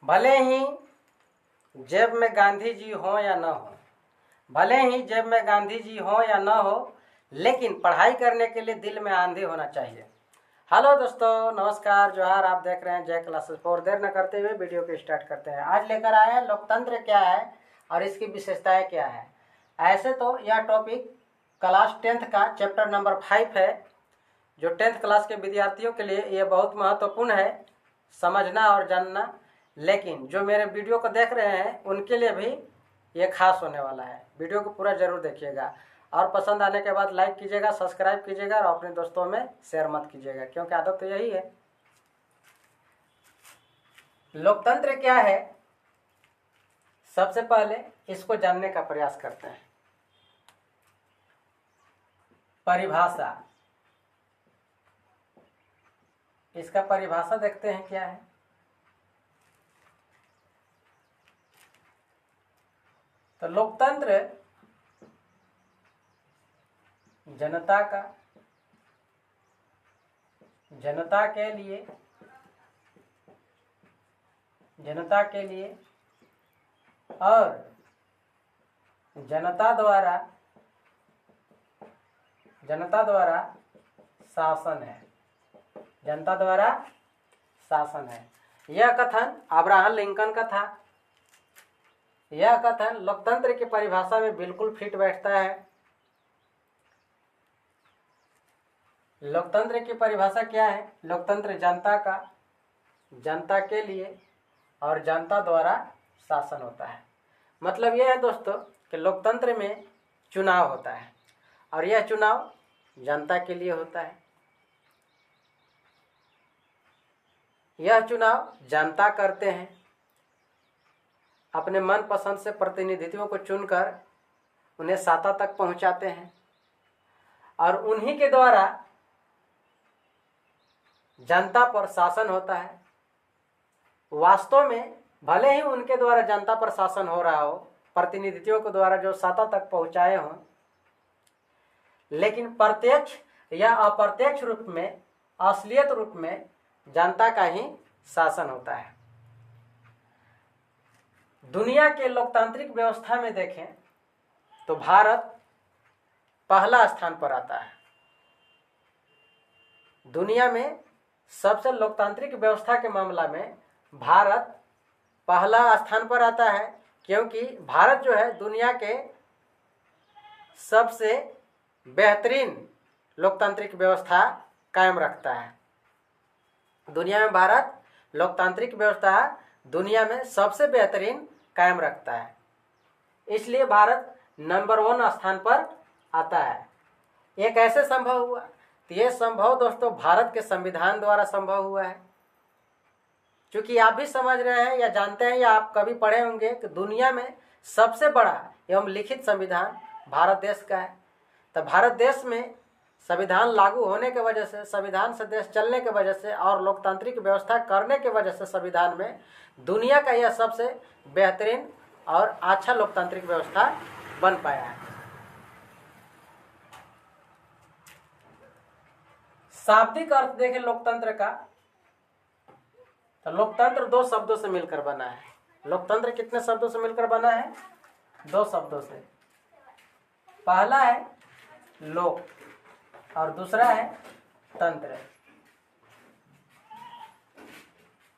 भले ही जेब में गांधी जी हो या न हो, भले ही जेब में गांधी जी हो या न हो, लेकिन पढ़ाई करने के लिए दिल में आंधी होना चाहिए। हेलो दोस्तों, नमस्कार, जोहार। आप देख रहे हैं जय क्लासेस। और देर न करते हुए वीडियो को स्टार्ट करते हैं। आज लेकर आए हैं लोकतंत्र क्या है और इसकी विशेषताएं क्या है। ऐसे तो यह टॉपिक क्लास 10th का चैप्टर नंबर 5 है, जो 10th क्लास के विद्यार्थियों के लिए ये बहुत महत्वपूर्ण है समझना और जानना। लेकिन जो मेरे वीडियो को देख रहे हैं उनके लिए भी ये खास होने वाला है। वीडियो को पूरा जरूर देखिएगा और पसंद आने के बाद लाइक कीजिएगा, सब्सक्राइब कीजिएगा और अपने दोस्तों में शेयर मत कीजिएगा, क्योंकि आदत तो यही है। लोकतंत्र क्या है, सबसे पहले इसको जानने का प्रयास करते हैं। परिभाषा, इसका परिभाषा देखते हैं क्या है। तो लोकतंत्र जनता का, जनता के लिए, जनता के लिए और जनता द्वारा शासन है। जनता द्वारा शासन है। यह कथन अब्राहम लिंकन का था। यह कथन लोकतंत्र की परिभाषा में बिल्कुल फिट बैठता है। लोकतंत्र की परिभाषा क्या है? लोकतंत्र जनता का, जनता के लिए और जनता द्वारा शासन होता है। मतलब यह है दोस्तों कि लोकतंत्र में चुनाव होता है और यह चुनाव जनता के लिए होता है। यह चुनाव जनता करते हैं, अपने मनपसंद से प्रतिनिधियों को चुनकर उन्हें सत्ता तक पहुंचाते हैं और उन्हीं के द्वारा जनता पर शासन होता है। वास्तव में भले ही उनके द्वारा जनता पर शासन हो रहा हो, प्रतिनिधियों के द्वारा जो सत्ता तक पहुंचाए हों, लेकिन प्रत्यक्ष या अप्रत्यक्ष रूप में, असलियत रूप में जनता का ही शासन होता है। दुनिया के लोकतांत्रिक व्यवस्था में देखें तो भारत पहला स्थान पर आता है। दुनिया में सबसे लोकतांत्रिक व्यवस्था के मामला में भारत पहला स्थान पर आता है, क्योंकि भारत जो है दुनिया के सबसे बेहतरीन लोकतांत्रिक व्यवस्था कायम रखता है। दुनिया में भारत लोकतांत्रिक व्यवस्था दुनिया में सबसे बेहतरीन कायम रखता है, इसलिए भारत नंबर 1 स्थान पर आता है। ये कैसे संभव हुआ? तो ये संभव दोस्तों भारत के संविधान द्वारा संभव हुआ है। क्योंकि आप भी समझ रहे हैं या जानते हैं या आप कभी पढ़े होंगे कि दुनिया में सबसे बड़ा एवं लिखित संविधान भारत देश का है। तो भारत देश में संविधान लागू होने के वजह से, संविधान से देश चलने के वजह से और लोकतांत्रिक व्यवस्था करने के वजह से संविधान में दुनिया का यह सबसे बेहतरीन और अच्छा लोकतांत्रिक व्यवस्था बन पाया है। शाब्दिक अर्थ देखें लोकतंत्र का, तो लोकतंत्र 2 शब्दों से मिलकर बना है। लोकतंत्र कितने शब्दों से मिलकर बना है? 2 शब्दों से। पहला है लोक और दूसरा है तंत्र।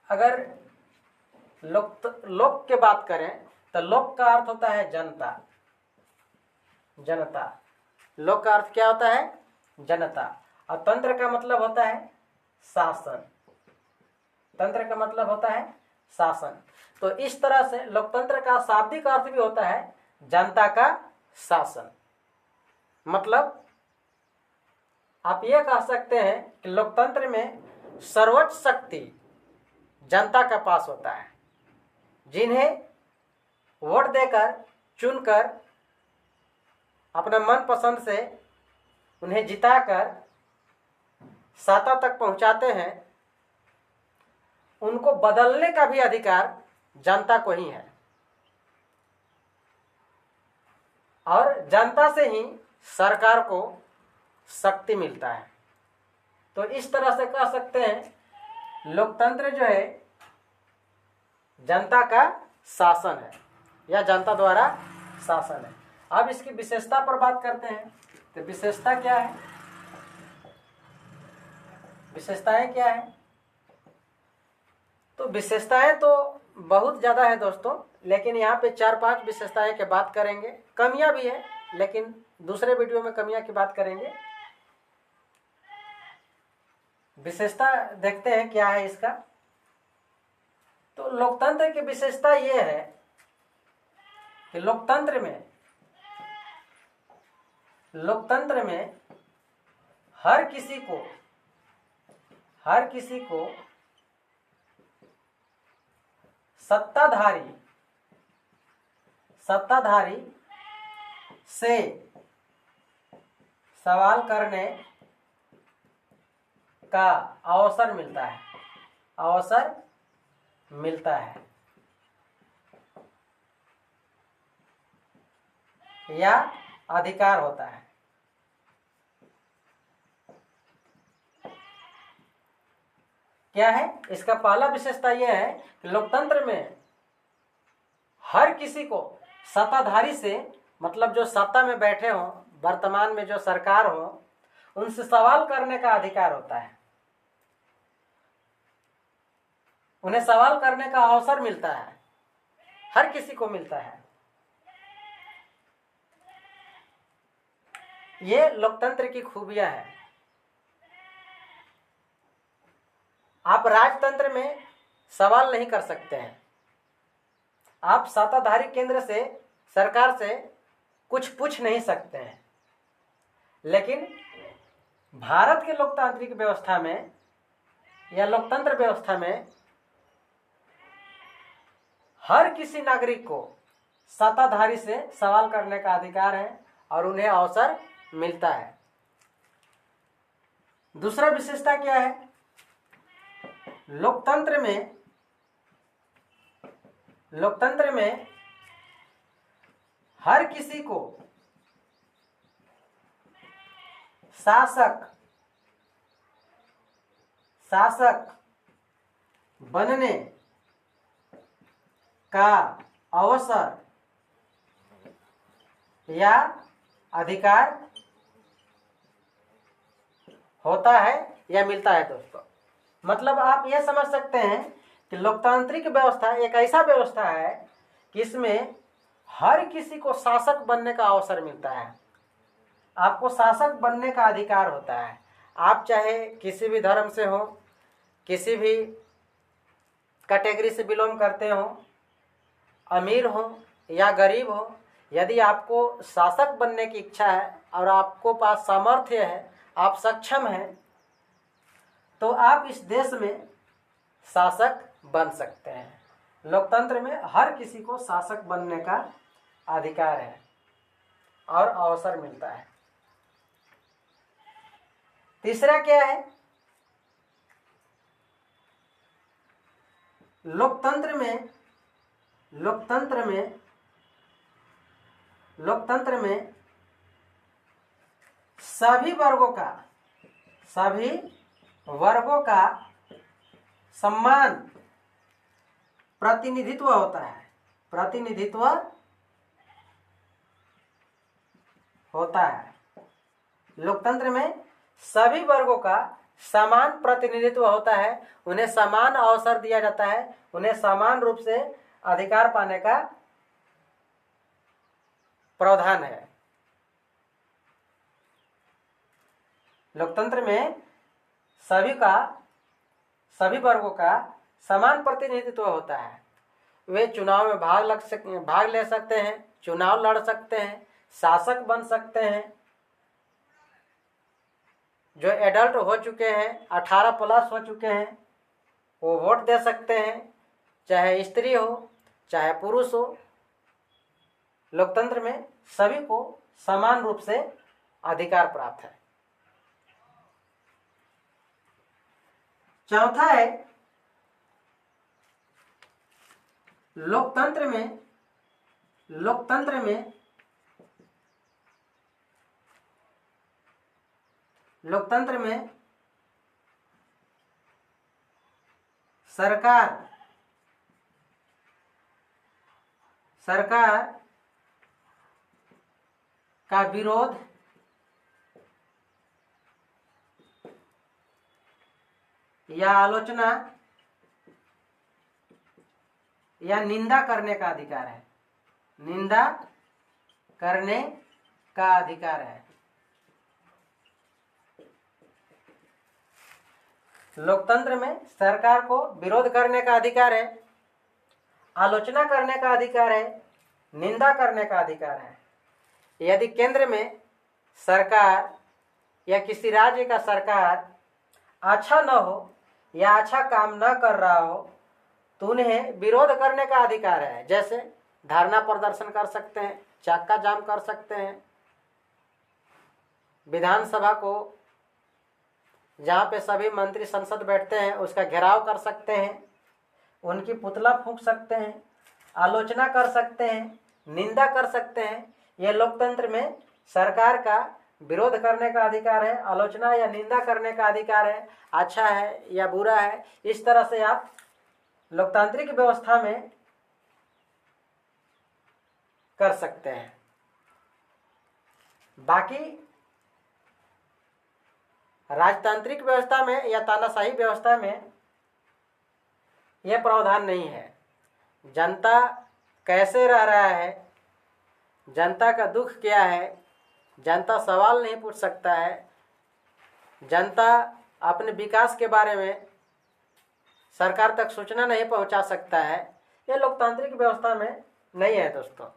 अगर लोक के बात करें तो लोक का अर्थ होता है जनता, जनता। लोक का अर्थ क्या होता है? जनता। और तंत्र का मतलब होता है शासन। तंत्र का मतलब होता है शासन। तो इस तरह से लोकतंत्र का शाब्दिक अर्थ भी होता है जनता का शासन। मतलब आप ये कह सकते हैं कि लोकतंत्र में सर्वोच्च शक्ति जनता के पास होता है, जिन्हें वोट देकर, चुनकर, अपना मनपसंद से उन्हें जिताकर सत्ता तक पहुंचाते हैं। उनको बदलने का भी अधिकार जनता को ही है और जनता से ही सरकार को शक्ति मिलता है। तो इस तरह से कह सकते हैं लोकतंत्र जो है जनता का शासन है या जनता द्वारा शासन है। अब इसकी विशेषता पर बात करते हैं। तो विशेषता क्या है? विशेषताएं क्या है? तो विशेषताएं तो बहुत ज़्यादा है दोस्तों, लेकिन यहाँ पे 4-5 विशेषताएं की बात करेंगे। कमियां भी है, लेकिन दूसरे वीडियो में कमियां की बात करेंगे। विशेषता देखते हैं क्या है इसका। तो लोकतंत्र की विशेषता ये है कि लोकतंत्र में हर किसी को सत्ताधारी से सवाल करने का अवसर मिलता है या अधिकार होता है। क्या है इसका पहला विशेषता? यह है कि लोकतंत्र में हर किसी को सत्ताधारी से, मतलब जो सत्ता में बैठे हों, वर्तमान में जो सरकार हो, उनसे सवाल करने का अधिकार होता है। उन्हें सवाल करने का अवसर मिलता है, हर किसी को मिलता है। ये लोकतंत्र की खूबियां हैं। आप राजतंत्र में सवाल नहीं कर सकते हैं। आप सत्ताधारी केंद्र से, सरकार से कुछ पूछ नहीं सकते हैं। लेकिन भारत के लोकतांत्रिक व्यवस्था में या लोकतंत्र व्यवस्था में हर किसी नागरिक को सत्ताधारी से सवाल करने का अधिकार है और उन्हें अवसर मिलता है। दूसरा विशेषता क्या है? लोकतंत्र में हर किसी को शासक बनने का अवसर या अधिकार होता है या मिलता है दोस्तों। मतलब आप यह समझ सकते हैं कि लोकतांत्रिक व्यवस्था एक ऐसा व्यवस्था है कि इसमें हर किसी को शासक बनने का अवसर मिलता है। आपको शासक बनने का अधिकार होता है। आप चाहे किसी भी धर्म से हो, किसी भी कैटेगरी से बिलोंग करते हो, अमीर हो या गरीब हो, यदि आपको शासक बनने की इच्छा है और आपको पास सामर्थ्य है, आप सक्षम हैं, तो आप इस देश में शासक बन सकते हैं। लोकतंत्र में हर किसी को शासक बनने का अधिकार है और अवसर मिलता है। तीसरा क्या है? लोकतंत्र में सभी वर्गों का समान प्रतिनिधित्व होता है। लोकतंत्र में सभी वर्गों का समान प्रतिनिधित्व होता है। उन्हें समान अवसर दिया जाता है, उन्हें समान रूप से अधिकार पाने का प्रावधान है। लोकतंत्र में सभी वर्गों का समान प्रतिनिधित्व होता है। वे चुनाव में भाग ले सकते हैं, चुनाव लड़ सकते हैं, शासक बन सकते हैं। जो एडल्ट हो चुके हैं, 18+ हो चुके हैं, वो वोट दे सकते हैं, चाहे स्त्री हो चाहे पुरुष हो। लोकतंत्र में सभी को समान रूप से अधिकार प्राप्त है। चौथा है, लोकतंत्र में सरकार सरकार का विरोध या आलोचना या निंदा करने का अधिकार है। निंदा करने का अधिकार है। लोकतंत्र में सरकार को विरोध करने का अधिकार है, आलोचना करने का अधिकार है, निंदा करने का अधिकार है। यदि केंद्र में सरकार या किसी राज्य का सरकार अच्छा न हो या अच्छा काम न कर रहा हो तो उन्हें विरोध करने का अधिकार है। जैसे धरना प्रदर्शन कर सकते हैं, चक्का जाम कर सकते हैं, विधानसभा को जहाँ पे सभी मंत्री संसद बैठते हैं उसका घेराव कर सकते हैं, उनकी पुतला फूंक सकते हैं, आलोचना कर सकते हैं, निंदा कर सकते हैं। यह लोकतंत्र में सरकार का विरोध करने का अधिकार है, आलोचना या निंदा करने का अधिकार है। अच्छा है या बुरा है, इस तरह से आप लोकतांत्रिक व्यवस्था में कर सकते हैं। बाकी राजतांत्रिक व्यवस्था में या तानाशाही व्यवस्था में यह प्रावधान नहीं है। जनता कैसे रह रहा है, जनता का दुख क्या है, जनता सवाल नहीं पूछ सकता है, जनता अपने विकास के बारे में सरकार तक सूचना नहीं पहुंचा सकता है। ये लोकतांत्रिक व्यवस्था में नहीं है दोस्तों।